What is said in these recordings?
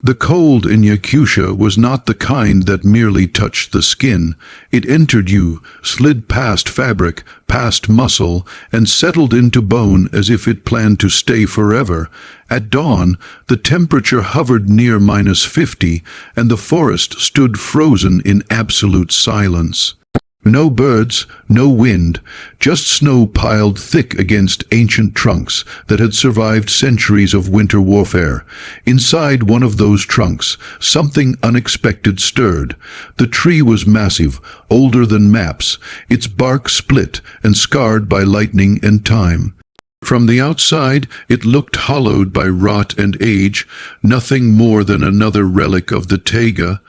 The cold in Yakutia was not the kind that merely touched the skin. It entered you, slid past fabric, past muscle, and settled into bone as if it planned to stay forever. At dawn, the temperature hovered near -50, and the forest stood frozen in absolute silence. No birds, no wind, just snow piled thick against ancient trunks that had survived centuries of winter warfare. Inside one of those trunks, something unexpected stirred. The tree was massive, older than maps, its bark split and scarred by lightning and time. From the outside, it looked hollowed by rot and age, nothing more than another relic of the taiga.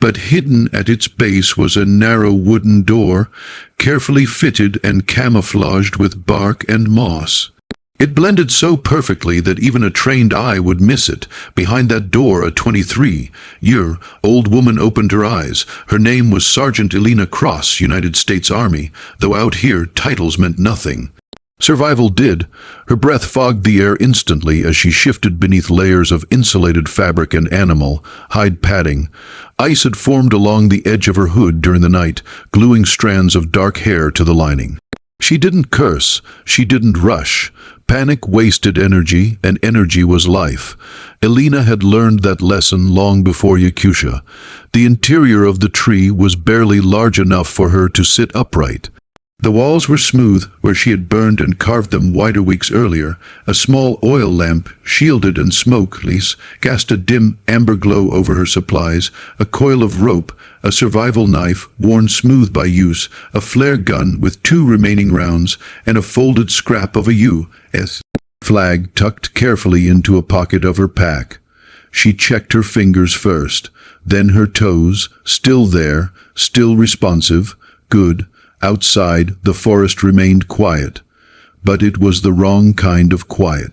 But hidden at its base was a narrow wooden door, carefully fitted and camouflaged with bark and moss. It blended so perfectly that even a trained eye would miss it. Behind that door, a 23-year-old woman opened her eyes. Her name was Sergeant Elena Cross, United States Army, though out here titles meant nothing. Survival did. Her breath fogged the air instantly as she shifted beneath layers of insulated fabric and animal hide padding. Ice had formed along the edge of her hood during the night, gluing strands of dark hair to the lining. She didn't curse. She didn't rush. Panic wasted energy, and energy was life. Elena had learned that lesson long before Yakutia. The interior of the tree was barely large enough for her to sit upright. The walls were smooth where she had burned and carved them wider weeks earlier. A small oil lamp, shielded and smokeless, cast a dim amber glow over her supplies. A coil of rope, a survival knife worn smooth by use, a flare gun with 2 remaining rounds, and a folded scrap of a U.S. flag tucked carefully into a pocket of her pack. She checked her fingers first, then her toes, still there, still responsive. Good. Outside, the forest remained quiet, but it was the wrong kind of quiet.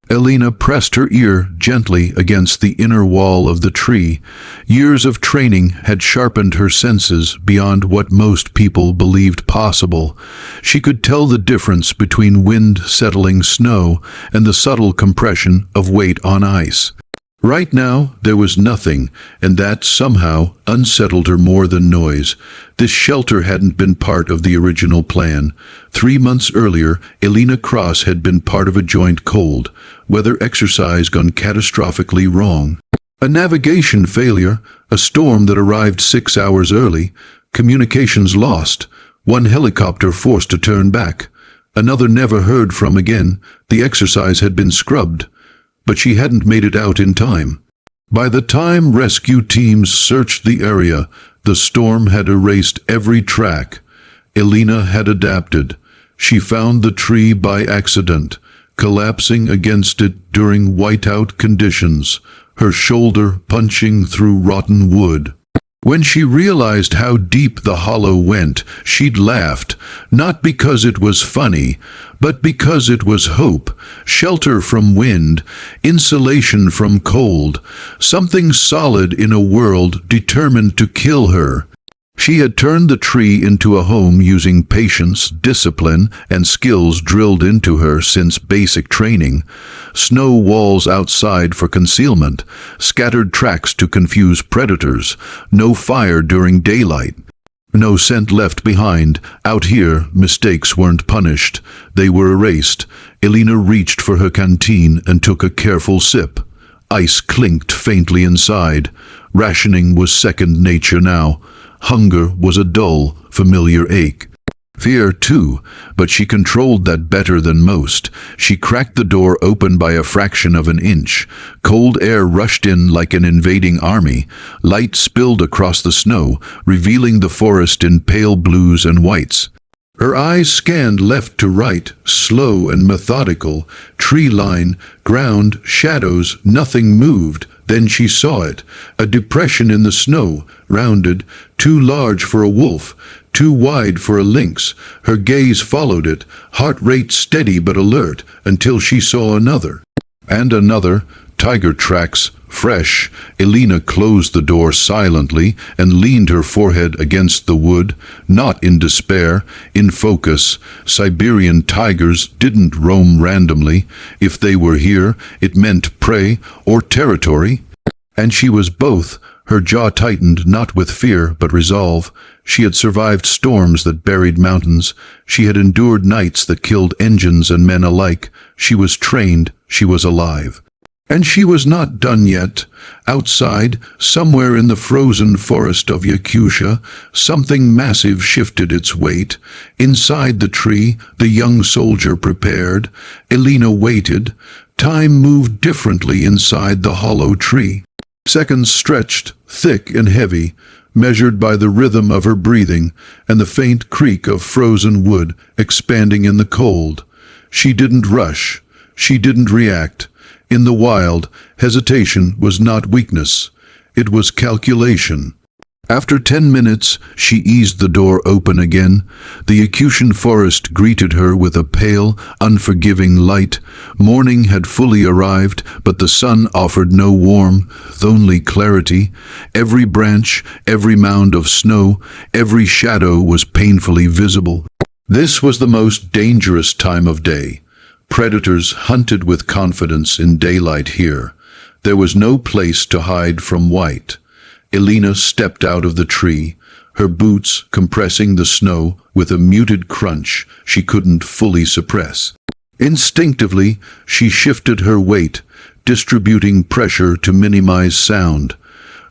Elena pressed her ear gently against the inner wall of the tree. Years of training had sharpened her senses beyond what most people believed possible. She could tell the difference between wind-settling snow and the subtle compression of weight on ice. Right now, there was nothing, and that somehow unsettled her more than noise. This shelter hadn't been part of the original plan. 3 months earlier, Elena Cross had been part of a joint cold, weather exercise gone catastrophically wrong. A navigation failure, a storm that arrived 6 hours early, communications lost, one helicopter forced to turn back, another never heard from again. The exercise had been scrubbed. But she hadn't made it out in time. By the time rescue teams searched the area, the storm had erased every track. Elena had adapted. She found the tree by accident, collapsing against it during whiteout conditions, her shoulder punching through rotten wood. When she realized how deep the hollow went, she'd laughed, not because it was funny, but because it was hope, shelter from wind, insulation from cold, something solid in a world determined to kill her. She had turned the tree into a home using patience, discipline, and skills drilled into her since basic training. Snow walls outside for concealment, scattered tracks to confuse predators, no fire during daylight. No scent left behind. Out here, mistakes weren't punished. They were erased. Elena reached for her canteen and took a careful sip. Ice clinked faintly inside. Rationing was second nature now. Hunger was a dull, familiar ache. Fear, too, but she controlled that better than most. She cracked the door open by a fraction of an inch. Cold air rushed in like an invading army. Light spilled across the snow, revealing the forest in pale blues and whites. Her eyes scanned left to right, slow and methodical. Tree line, ground, shadows, nothing moved. Then she saw it, a depression in the snow, rounded, too large for a wolf, too wide for a lynx. Her gaze followed it, heart rate steady but alert, until she saw another. And another, tiger tracks, fresh. Elena closed the door silently and leaned her forehead against the wood, not in despair, in focus. Siberian tigers didn't roam randomly. If they were here, it meant prey or territory. And she was both. Her jaw tightened, not with fear, but resolve. She had survived storms that buried mountains. She had endured nights that killed engines and men alike. She was trained. She was alive. And she was not done yet. Outside, somewhere in the frozen forest of Yakutia, something massive shifted its weight. Inside the tree, the young soldier prepared. Elena waited. Time moved differently inside the hollow tree. Seconds stretched, thick and heavy, measured by the rhythm of her breathing and the faint creak of frozen wood expanding in the cold. She didn't rush. She didn't react. In the wild, hesitation was not weakness. It was calculation. After 10 minutes, she eased the door open again. The Yakutian forest greeted her with a pale, unforgiving light. Morning had fully arrived, but the sun offered no warmth, only clarity. Every branch, every mound of snow, every shadow was painfully visible. This was the most dangerous time of day. Predators hunted with confidence in daylight here. There was no place to hide from white. Elena stepped out of the tree, her boots compressing the snow with a muted crunch she couldn't fully suppress. Instinctively, she shifted her weight, distributing pressure to minimize sound.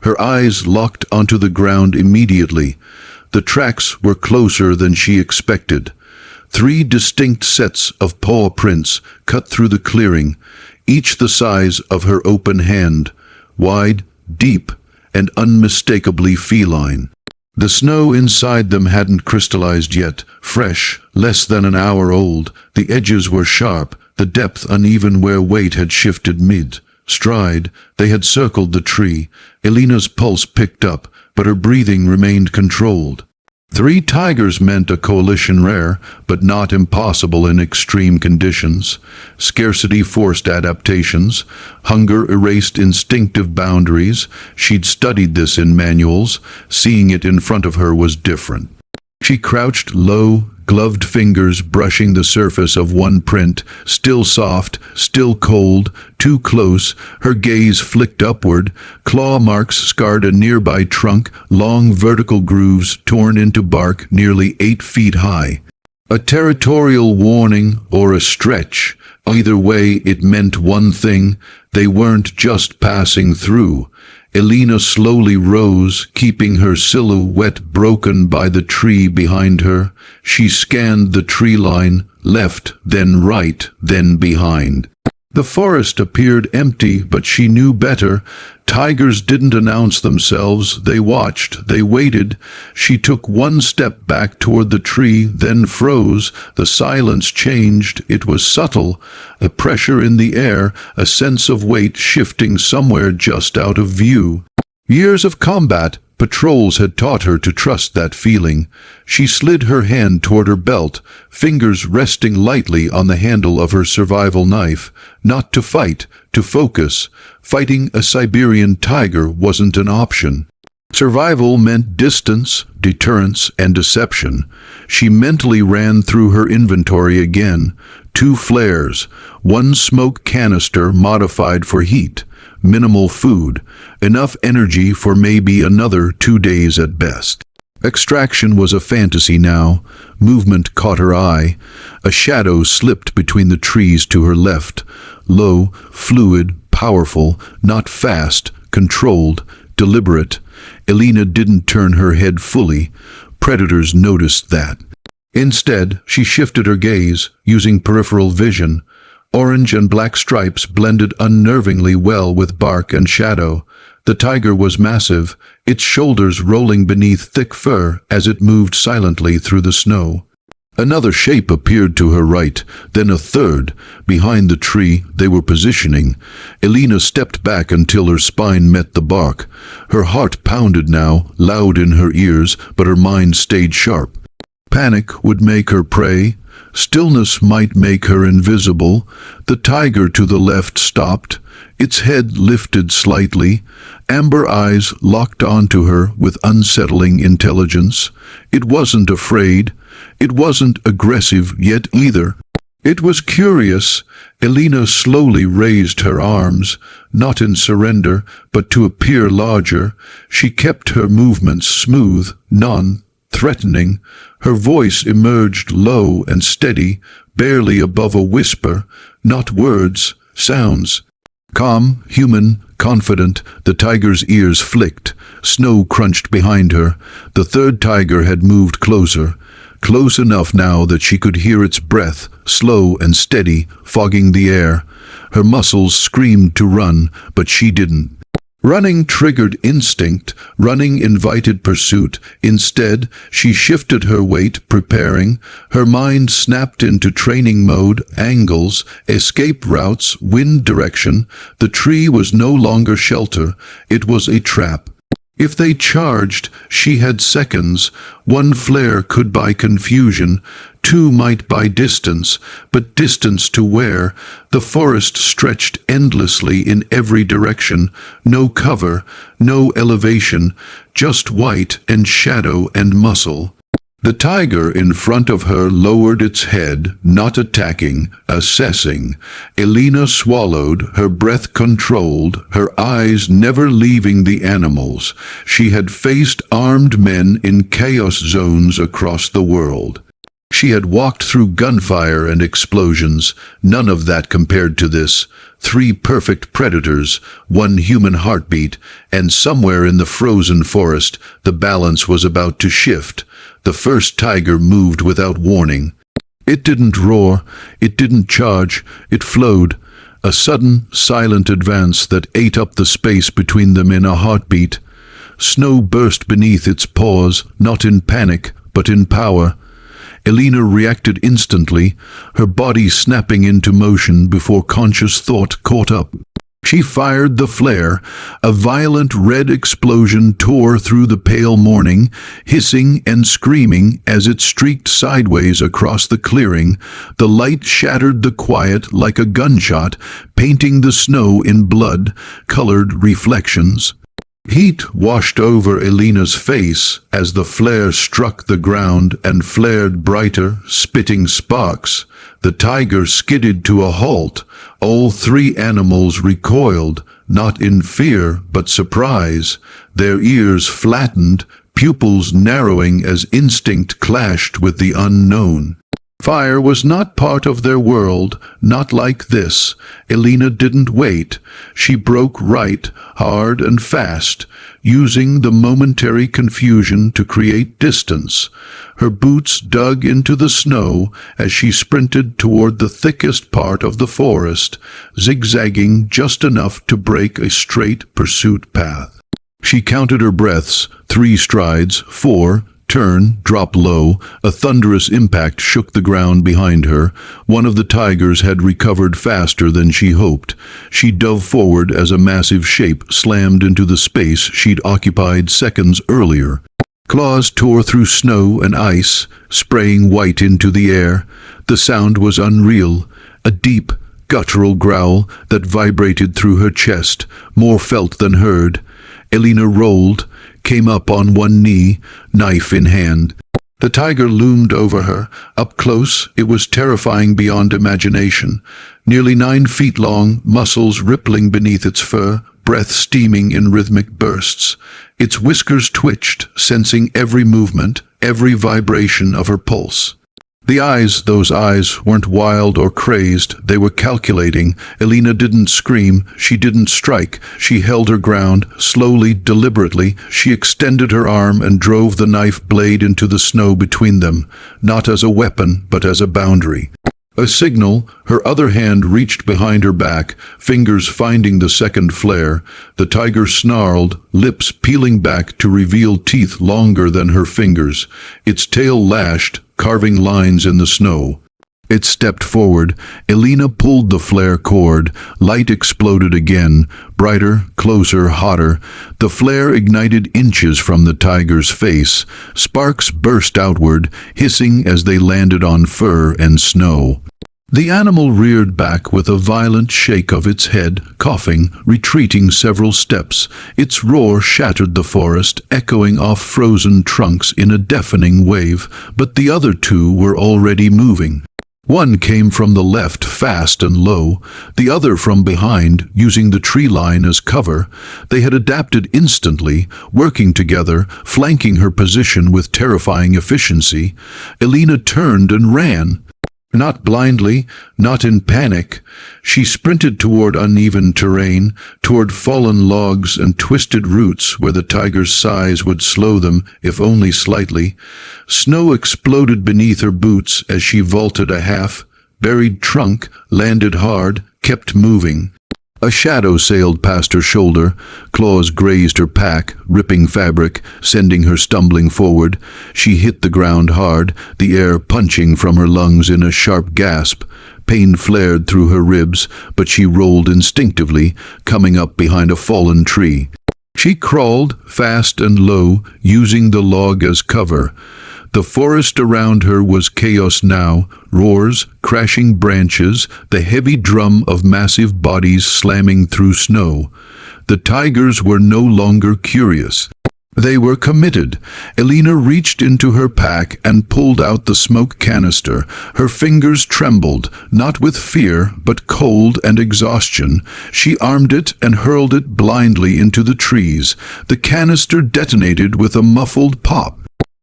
Her eyes locked onto the ground immediately. The tracks were closer than she expected. 3 distinct sets of paw prints cut through the clearing, each the size of her open hand, wide, deep, and unmistakably feline. The snow inside them hadn't crystallized yet, fresh, less than an hour old. The edges were sharp, the depth uneven where weight had shifted mid-stride. They had circled the tree. Elena's pulse picked up, but her breathing remained controlled. 3 tigers meant a coalition rare, but not impossible in extreme conditions. Scarcity forced adaptations. Hunger erased instinctive boundaries. She'd studied this in manuals. Seeing it in front of her was different. She crouched low, gloved fingers brushing the surface of one print, still soft, still cold, too close. Her gaze flicked upward. Claw marks scarred a nearby trunk, long vertical grooves torn into bark nearly 8 feet high. A territorial warning or a stretch. Either way, it meant one thing: they weren't just passing through. Elena slowly rose, keeping her silhouette broken by the tree behind her. She scanned the tree line, left, then right, then behind. The forest appeared empty, but she knew better. Tigers didn't announce themselves. They watched. They waited. She took one step back toward the tree, then froze. The silence changed. It was subtle. A pressure in the air, a sense of weight shifting somewhere just out of view. Years of combat, patrols had taught her to trust that feeling. She slid her hand toward her belt, fingers resting lightly on the handle of her survival knife. Not to fight, to focus. Fighting a Siberian tiger wasn't an option. Survival meant distance, deterrence, and deception. She mentally ran through her inventory again. 2 flares, 1 smoke canister modified for heat, minimal food, enough energy for maybe another 2 days at best. Extraction was a fantasy now. Movement caught her eye. A shadow slipped between the trees to her left. Low, fluid, powerful, not fast, controlled, deliberate. Elena didn't turn her head fully. Predators noticed that. Instead, she shifted her gaze, using peripheral vision. Orange and black stripes blended unnervingly well with bark and shadow. The tiger was massive, its shoulders rolling beneath thick fur as it moved silently through the snow. Another shape appeared to her right, then a third. Behind the tree, they were positioning. Elena stepped back until her spine met the bark. Her heart pounded now, loud in her ears, but her mind stayed sharp. Panic would make her prey. Stillness might make her invisible. The tiger to the left stopped, its head lifted slightly, amber eyes locked onto her with unsettling intelligence. It wasn't afraid. It wasn't aggressive yet either. It was curious. Elena slowly raised her arms, not in surrender, but to appear larger. She kept her movements smooth, non-threatening. Her voice emerged low and steady, barely above a whisper, not words, sounds. Calm, human, confident, the tiger's ears flicked. Snow crunched behind her. The third tiger had moved closer. Close enough now that she could hear its breath, slow and steady, fogging the air. Her muscles screamed to run, but she didn't. Running triggered instinct, running invited pursuit. Instead, she shifted her weight, preparing. Her mind snapped into training mode, angles, escape routes, wind direction. The tree was no longer shelter, it was a trap. If they charged, she had seconds. One flare could buy confusion, two might buy distance, but distance to where? The forest stretched endlessly in every direction, no cover, no elevation, just white and shadow and muscle. The tiger in front of her lowered its head, not attacking, assessing. Elena swallowed, her breath controlled, her eyes never leaving the animals. She had faced armed men in chaos zones across the world. She had walked through gunfire and explosions, none of that compared to this. 3 perfect predators, 1 human heartbeat, and somewhere in the frozen forest, the balance was about to shift. The first tiger moved without warning. It didn't roar, it didn't charge, it flowed. A sudden, silent advance that ate up the space between them in a heartbeat. Snow burst beneath its paws, not in panic, but in power. Elena reacted instantly, her body snapping into motion before conscious thought caught up. She fired the flare. A violent red explosion tore through the pale morning, hissing and screaming as it streaked sideways across the clearing. The light shattered the quiet like a gunshot, painting the snow in blood-colored reflections. Heat washed over Elena's face as the flare struck the ground and flared brighter, spitting sparks. The tiger skidded to a halt. All 3 animals recoiled, not in fear but surprise. Their ears flattened, pupils narrowing as instinct clashed with the unknown. Fire was not part of their world, not like this. Elena didn't wait. She broke right, hard and fast, using the momentary confusion to create distance. Her boots dug into the snow as she sprinted toward the thickest part of the forest, zigzagging just enough to break a straight pursuit path. She counted her breaths, 3 strides, 4, turn, drop low. A thunderous impact shook the ground behind her. One of the tigers had recovered faster than she hoped. She dove forward as a massive shape slammed into the space she'd occupied seconds earlier. Claws tore through snow and ice, spraying white into the air. The sound was unreal, a deep, guttural growl that vibrated through her chest, more felt than heard. Elena rolled, came up on one knee, knife in hand. The tiger loomed over her. Up close, it was terrifying beyond imagination. Nearly 9 feet long, muscles rippling beneath its fur, breath steaming in rhythmic bursts. Its whiskers twitched, sensing every movement, every vibration of her pulse. Those eyes, weren't wild or crazed. They were calculating. Elena didn't scream. She didn't strike. She held her ground. Slowly, deliberately, she extended her arm and drove the knife blade into the snow between them, not as a weapon, but as a boundary. A signal, her other hand reached behind her back, fingers finding the second flare. The tiger snarled, lips peeling back to reveal teeth longer than her fingers. Its tail lashed, carving lines in the snow. It stepped forward. Elena pulled the flare cord. Light exploded again, brighter, closer, hotter. The flare ignited inches from the tiger's face. Sparks burst outward, hissing as they landed on fur and snow. The animal reared back with a violent shake of its head, coughing, retreating several steps. Its roar shattered the forest, echoing off frozen trunks in a deafening wave, but the other 2 were already moving. One came from the left, fast and low, the other from behind, using the tree line as cover. They had adapted instantly, working together, flanking her position with terrifying efficiency. Elena turned and ran. Not blindly, not in panic. She sprinted toward uneven terrain, toward fallen logs and twisted roots where the tiger's size would slow them, if only slightly. Snow exploded beneath her boots as she vaulted a half-buried trunk, landed hard, kept moving. A shadow sailed past her shoulder, claws grazed her pack, ripping fabric, sending her stumbling forward. She hit the ground hard, the air punching from her lungs in a sharp gasp. Pain flared through her ribs, but she rolled instinctively, coming up behind a fallen tree. She crawled, fast and low, using the log as cover. The forest around her was chaos now, roars, crashing branches, the heavy drum of massive bodies slamming through snow. The tigers were no longer curious. They were committed. Elena reached into her pack and pulled out the smoke canister. Her fingers trembled, not with fear, but cold and exhaustion. She armed it and hurled it blindly into the trees. The canister detonated with a muffled pop.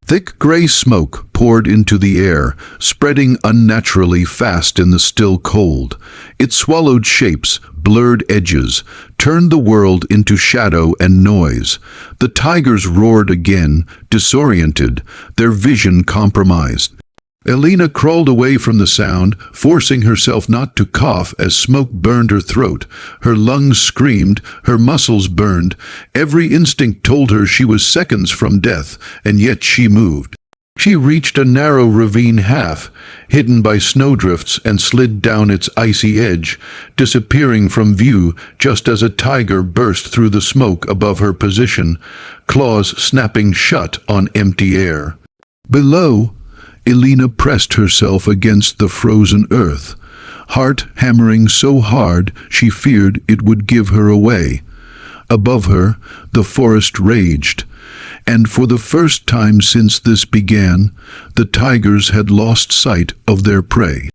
Thick gray smoke poured into the air, spreading unnaturally fast in the still cold. It swallowed shapes, blurred edges, turned the world into shadow and noise. The tigers roared again, disoriented, their vision compromised. Elena crawled away from the sound, forcing herself not to cough as smoke burned her throat. Her lungs screamed, her muscles burned. Every instinct told her she was seconds from death, and yet she moved. She reached a narrow ravine hidden by snowdrifts, and slid down its icy edge, disappearing from view just as a tiger burst through the smoke above her position, claws snapping shut on empty air. Below, Elena pressed herself against the frozen earth, heart hammering so hard she feared it would give her away. Above her, the forest raged, and for the first time since this began, the tigers had lost sight of their prey.